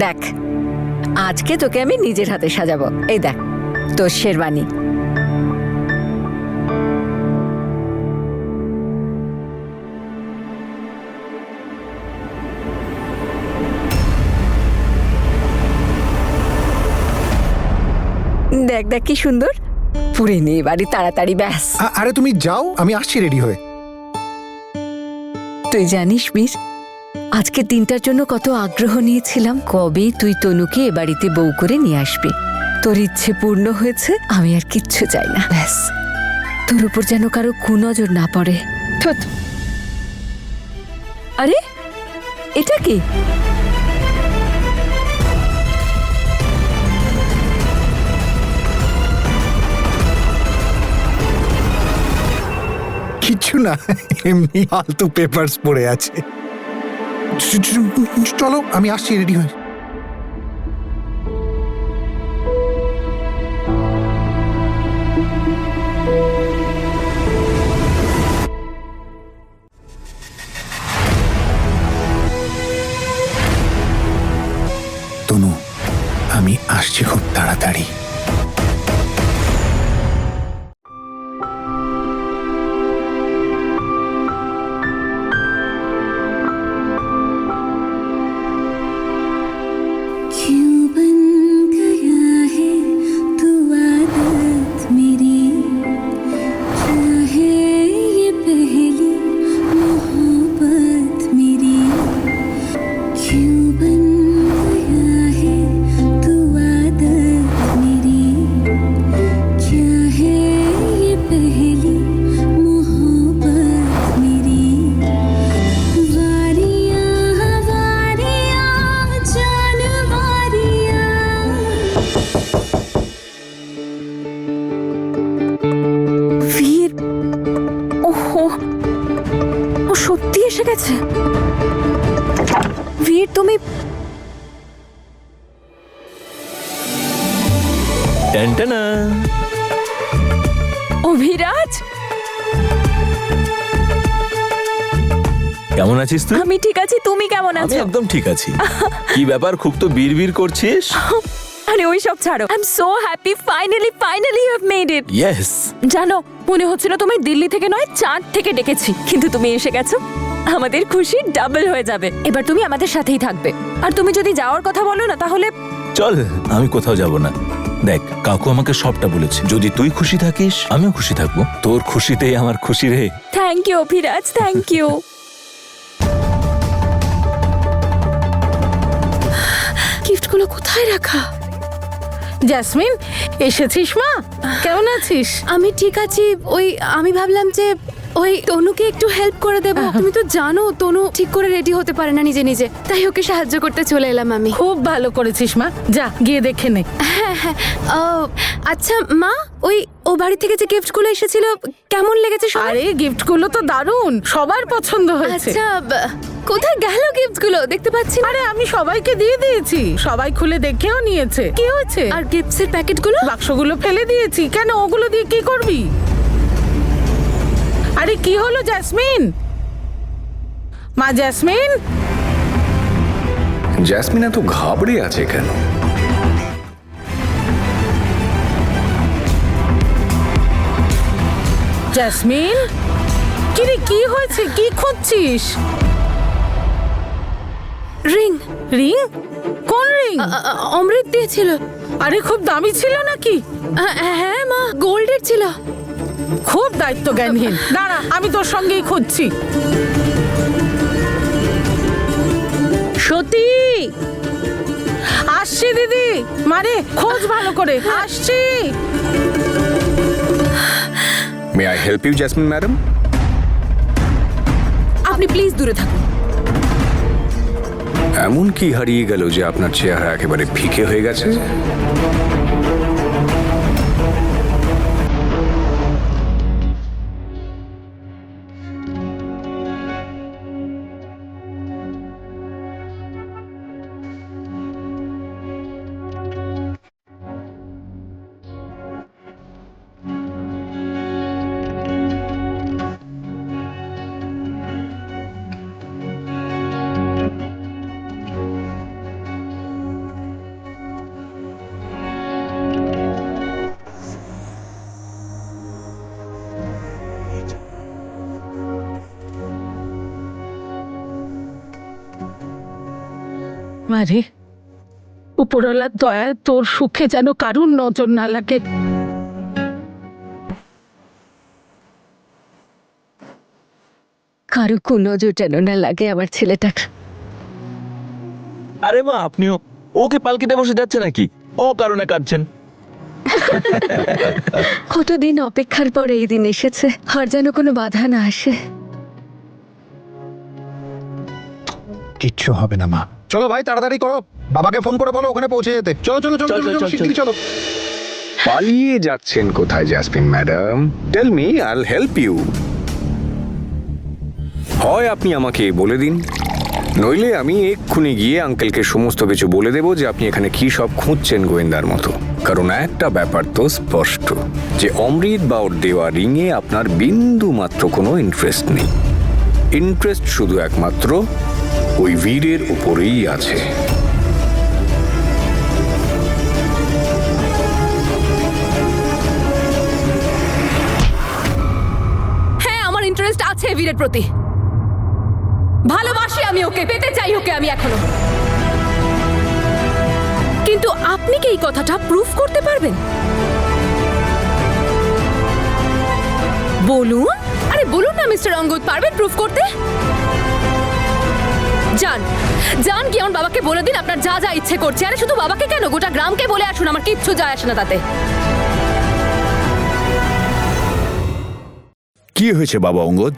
দেখ, আজকে তোকে আমি নিজের হাতে সাজাবো। এই দেখ তোর শেরওয়ানি। দেখ দেখ কি সুন্দর, পুরে নে বাড়ি তাড়াতাড়ি, ব্যাস। আরে তুমি যাও, আমি আসছি রেডি হয়ে। তুই জানিস বীর, আজকে দিনটার জন্য কত আগ্রহ নিয়েছিলাম, কবে তুই তনুকে এ বাড়িতে বউ করে নিয়ে আসবি। তোর ইচ্ছে পূর্ণ হয়েছে, আমি আর কিচ্ছু চাই না, ব্যাস। তোর উপর যেন কারো কুনজর না পড়ে। থুত। আরে এটা কি? কিচ্ছু না, এমনি ফালতু পেপারস পড়ে আছে। চলো আমি আসছি রেডি হয়ে। তনু, আমি আসছি খুব তাড়াতাড়ি। সত্যি এসে গেছে। বীর তুমি ট্যান্টানা। অভিরাজ, কেমন আছিস তুই? আমি ঠিক আছি, তুমি কেমন আমি আছো? একদম ঠিক আছি। কি ব্যাপার, খুব তো বিড়বিড় করছিস? আরে ওই সব ছাড়ো। I am so happy, finally you have made it. Yes. জানো, মনে হচ্ছিল তোমায় দিল্লি থেকে নয় চাঁদ থেকে ডেকেছি, কিন্তু তুমি এসে গেছো। আমাদের খুশি ডাবল হয়ে যাবে। এবার তুমি আমাদের সাথেই থাকবে। আর তুমি যদি যাওয়ার কথা বলো না, তাহলে চল, আমি কোথাও যাব না। দেখ, কাকু আমাকে সবটা বলেছে। যদি তুই খুশি থাকিস, আমিও খুশি থাকবো। তোর খুশিতেই আমার খুশি রে। Thank you Abhiraj, thank you. গিফটগুলো কোথায় রাখা? জেসমিন, এসেছিস মা? কেমন আছিস? আমি ঠিক আছি। আমি ভাবলাম যে তনুকে একটু হেল্প করে দেবো। তুমি তো জানো তনু ঠিক করে রেডি হতে পারে না নিজে নিজে, তাই ওকে সাহায্য করতে চলে এলাম আমি। খুব ভালো করেছিস মা, যা গিয়ে দেখে নে। হ্যাঁ হ্যাঁ। আচ্ছা মা, ও বাড়ি থেকে যে গিফটগুলো এসেছিল কেমন লেগেছে সবার? আরে গিফটগুলো তো দারুণ, সবার পছন্দ হয়েছে। আচ্ছা, কোথায় গেল গিফটগুলো? দেখতে পাচ্ছি না। আরে আমি সবাইকে দিয়ে দিয়েছি, সবাই খুলে দেখেও নিয়েছে। কি হয়েছে? আর গিফটসের প্যাকেটগুলো? বাক্সগুলো ফেলে দিয়েছি। কেন, ওগুলো দিয়ে কি করবি? আরে কি হলো জেসমিন? মা জেসমিন? জেসমিন এত ঘাবড়ে আছে কেন? জেসমিন, কি রে, কি হয়েছে? কি খুঁজছিস? রিং। রিং? কোন রিং? অমৃত দিয়েছিল। আরে খুব দামি ছিল নাকি? হ্যাঁ মা, গোল্ডের ছিল। খুব দায়িত্ব জ্ঞানহীন। দাঁড়া, আমি তোর সঙ্গেই খুঁজছি। সতী, আসছি দিদি। মারে, খোঁজ ভালো করে। আসছি। May I help you Jasmine madam? আপনি প্লিজ দূরে থাকুন। এমন কি হারিয়ে গেল যে আপনার চেহারা একেবারে ফিকে হয়ে গেছে? মারে, উপরওয়ালার দয়ায় তোর সুখে যেন কারুর নজর না লাগে। কারো কুনজর যেন না লাগে আমার ছেলেটার। আরে মা, আপনিও ওকে পালকিতে বসে যাচ্ছে নাকি? ও কারণে কাঁদছেন। কতদিন অপেক্ষার পর এই দিন এসেছে, আর যেন কোনো বাধা না আসে। কিচ্ছু হবে না মা। চলো ভাই, তাড়াতাড়ি করো, বাবাকে ফোন করে বলো ওখানে পৌঁছে যেতে। চলো চলো চলো চলো, শিগগিরই চলো। পালিয়ে যাচ্ছেন কোথায় জ্যাসমিন ম্যাডাম? টেল মি, আইল হেল্প ইউ। হয় আপনি আমাকে বলে দিন, নইলে আমি এক্ষুনি গিয়ে আঙ্কেলকে সমস্ত কিছু বলে দেবো যে আপনি এখানে কি সব খুঁজছেন গোয়েন্দার মতো। কারণ একটা ব্যাপার তো স্পষ্ট, যে অমৃত বা ওর দেওয়া রিংয়ে আপনার বিন্দু মাত্র কোনো ইন্টারেস্ট নেই। ইন্টারেস্ট শুধু একমাত্র ওই বীরের উপরেই আছে। হ্যাঁ, আমার ইন্টারেস্ট আছে বীরের প্রতি। ভালোবাসি আমি ওকে, পেতে চাই ওকে আমি এখনো। কিন্তু আপনি কি এই কথাটা প্রুফ করতে পারবেন? বলুন, আরে বলুন না মিস্টার অঙ্গদ, পারবেন প্রুফ করতে? যান যান, কি আমার বাবাকে বলে দিন আপনার যা যা ইচ্ছে করছে। আরে শুধু বাবাকে কেন, গোটা গ্রামকে বলে আসুন, আমার কিচ্ছু যায় আসে না তাতে। কি হয়েছে বাবা অঙ্গদ?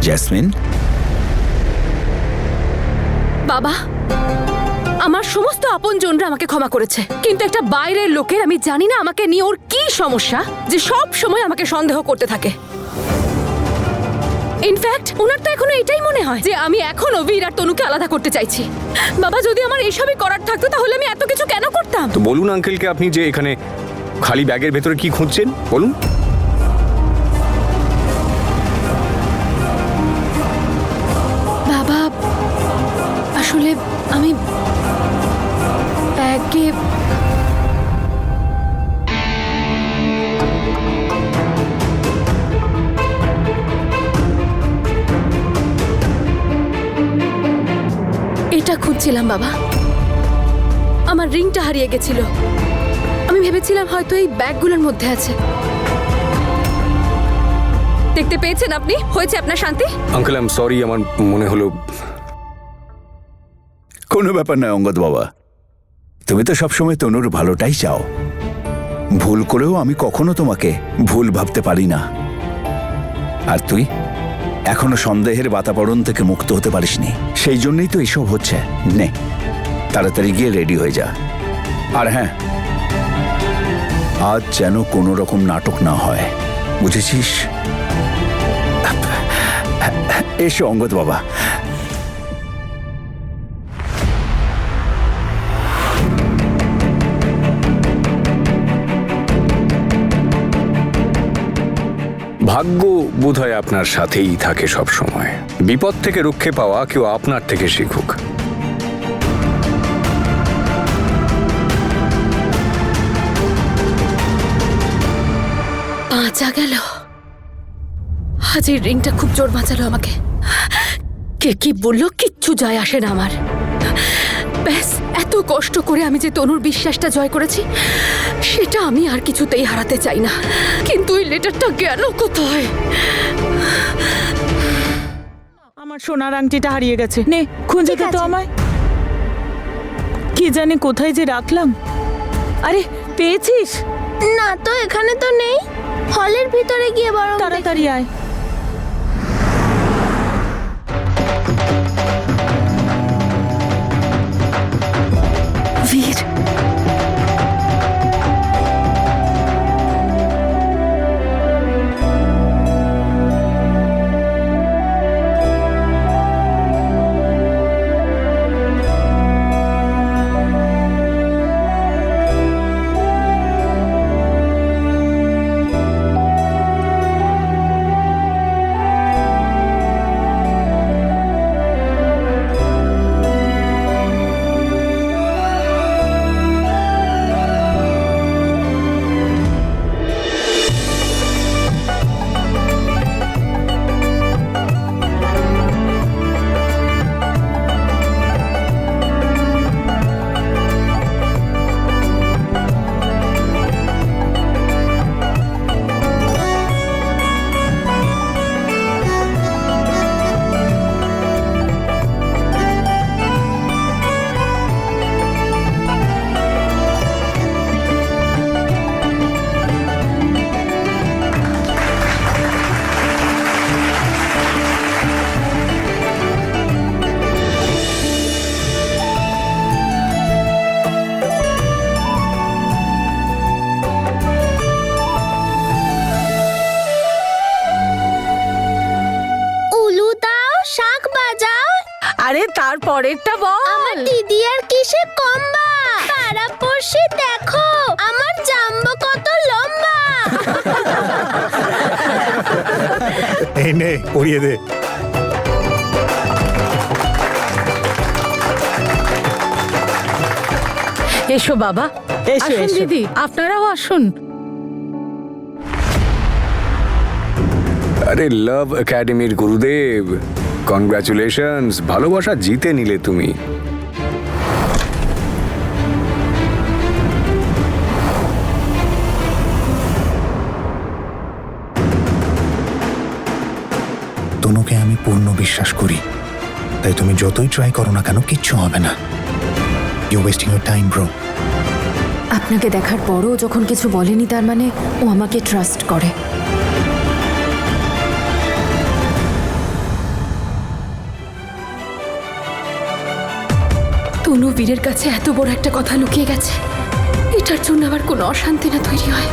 জেসমিন, বাবা, আমার সমস্ত আপনজনরা আমাকে ক্ষমা করেছে, কিন্তু একটা বাইরের লোকের, আমি জানি না আমাকে নিয়ে ওর কি সমস্যা, যে সব সময় আমাকে সন্দেহ করতে থাকে। ইনফ্যাক্ট ওনার তো এখনো এটাই মনে হয় যে আমি এখনো বীর আর তনুকে আলাদা করতে চাইছি। বাবা, যদি আমার এইসবই করার থাকতো তাহলে আমি এত কিছু কেন করতাম? তো বলুন আঙ্কেলকে আপনি যে এখানে খালি ব্যাগের ভেতরে কি খুঁজছেন, বলুন। বাবা, আসলে আমি ব্যাগে এটা খুঁজছিলাম বাবা। আমার রিংটা হারিয়ে গেছিল, আমি ভেবেছিলাম হয়তো এই ব্যাগগুলোর মধ্যে আছে। দেখতে পেয়েছেন আপনি? হয়েছে আপনার শান্তি? আঙ্কেল আই এম সরি, আমার মনে হলো। কোনো ব্যাপার নয় অঙ্গদ বাবা, তুমি তো সবসময় তনুর ভালোটাই চাও। ভুল করেও আমি কখনো তোমাকে ভুল ভাবতে পারি না। আর তুই এখনো সন্দেহের বাতাবরণ থেকে মুক্ত হতে পারিসনি, সেই জন্যই তো এসব হচ্ছে। নে, তাড়াতাড়ি গিয়ে রেডি হয়ে যা। আর হ্যাঁ, আজ যেন কোনো রকম নাটক না হয়, বুঝেছিস? এসো অঙ্গদ বাবা। ভাগ্য বোধহয় আপনার সাথেই থাকে সব সময়। বিপদ থেকে রক্ষে পাওয়া কেউ আপনার থেকে শিখুক। বাঁচা গেল। আজ এই রিংটা খুব জোর বাঁচালো আমাকে। কে কি বললো কিচ্ছু যায় আসে না আমার। ব্যাস, এত কষ্ট করে আমি যে তনুর বিশ্বাসটা জয় করেছি, সেটা আমি আর কিছুতেই হারাতে চাই না। কিন্তু ওই লেটারটা গেল কোথায়? আমার সোনার আংটিটা হারিয়ে গেছে, নে খুঁজে দে তো আমায়। কি জানি কোথায় যে রাখলাম। আরে পেয়েছিস? না তো, এখানে তো নেই। হলের ভিতরে গিয়ে বরং তাড়াতাড়ি আয়। বীর, আরে তারপরেরটা বল। আমার দিদি আর কিসে কম্বা পাড়া পড়শি দেখো আমার জাম্বো কত লম্বা। এই নে পড়িয়ে দে। এসো বাবা, এসো আসুন এসো দিদি, আপনারাও আসুন। আরে লাভ একাডেমির গুরুদেব, কনগ্রাচুলেশনস, ভালোবাসা জিতে নিলে তুমি। তনুকে আমি পূর্ণ বিশ্বাস করি, তাই তুমি যতই ট্রাই করো না কেন কিচ্ছু হবে না। You wasting your time bro. আপনাকে দেখার পরও যখন কিছু বলেনি তার মানে ও আমাকে ট্রাস্ট করে। তনু বীরের কাছে এত বড় একটা কথা লুকিয়ে গেছে, এটার জন্য আবার কোনো অশান্তি না তৈরি হয়।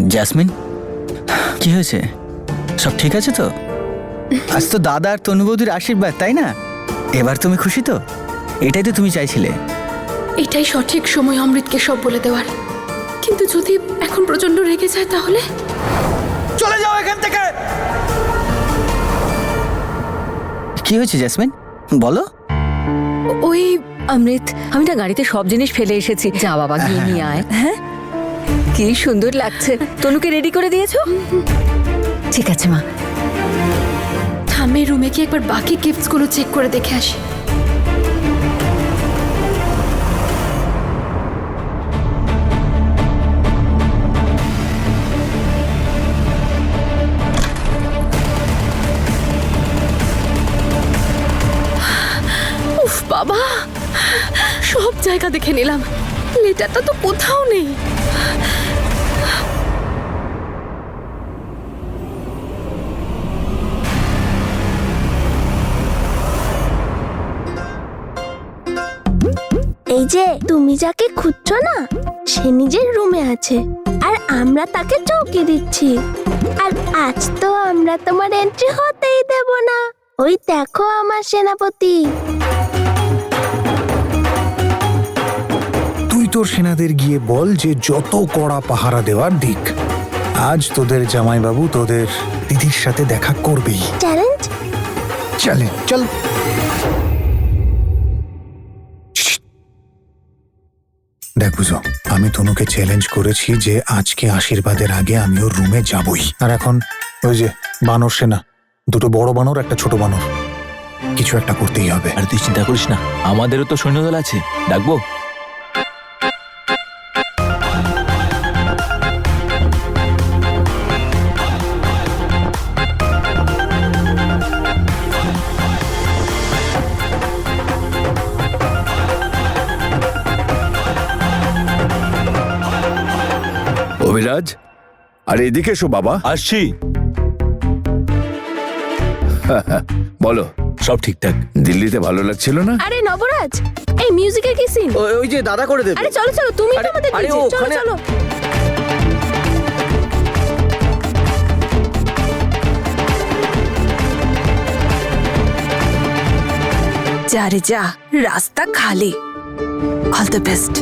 জেসমিন, কি হয়েছে? সব ঠিক আছে তো? আজ তো দাদা আর তনু বৌদির আশীর্বাদ, তাই না? এবার তুমি খুশি তো? এটাই তো তুমি চাইছিলে। এটাই সঠিক সময় অমৃতকে সব বলে দেওয়ার, কিন্তু যদি এখন প্রচন্ড রেগে যায় তাহলে? চলে যাও এখান থেকে। কি হয়েছে জেসমিন, বলো। ওই অমৃত, আমি না গাড়িতে সব জিনিস ফেলে এসেছি, যা বাবা গিয়ে নিয়ে আয়। হ্যাঁ, কি সুন্দর লাগছে। তনুকে রেডি করে দিয়েছো? ঠিক আছে মা। থামে রুমে কি একবার বাকি গিফটস গুলো চেক করে দেখে আসি। উফ বাবা, সব জায়গা দেখে নিলাম, লেটারটা তো কোথাও নেই। এই যে তুমি যাকে খুঁজছো না সে নিজের রুমে আছে আর আমরা তাকে চৌকি দিচ্ছি। আর আজ তো আমরা তোমার এন্ট্রি হতেই দেব না। ওই দেখো আমার সেনাপতি। তুই তোর সেনাদের গিয়ে বল যে যত কড়া পাহারা দেওয়ার দিক, আজ তোদের জামাইবাবু তোদের দিদির সাথে দেখা করবেই। চ্যালেঞ্জ? চলে চল। দেখ বুঝো, আমি তনুকে চ্যালেঞ্জ করেছি যে আজকে আশীর্বাদের আগে আমি ওর রুমে যাবই। আর এখন ওই যে বানর সেনা, দুটো বড় বানর একটা ছোট বানর, কিছু একটা করতেই হবে। আর তুই চিন্তা করিস না, আমাদেরও তো সৈন্যদল আছে, ডাকবো। অভিরাজ, আরে এদিকে এসো বাবা। আসছি। বলো, সব ঠিকঠাক। দিল্লিতে ভালো লাগছিল না? আরে নবরাজ, এই মিউজিকের কি সিন? ওই যে দাদা করে দেবে। আরে চলো চলো, তুমি তো আমাদের আরে DJ, চলো ওখানে- চলো। যা রে যা, রাস্তা খালি। All the best.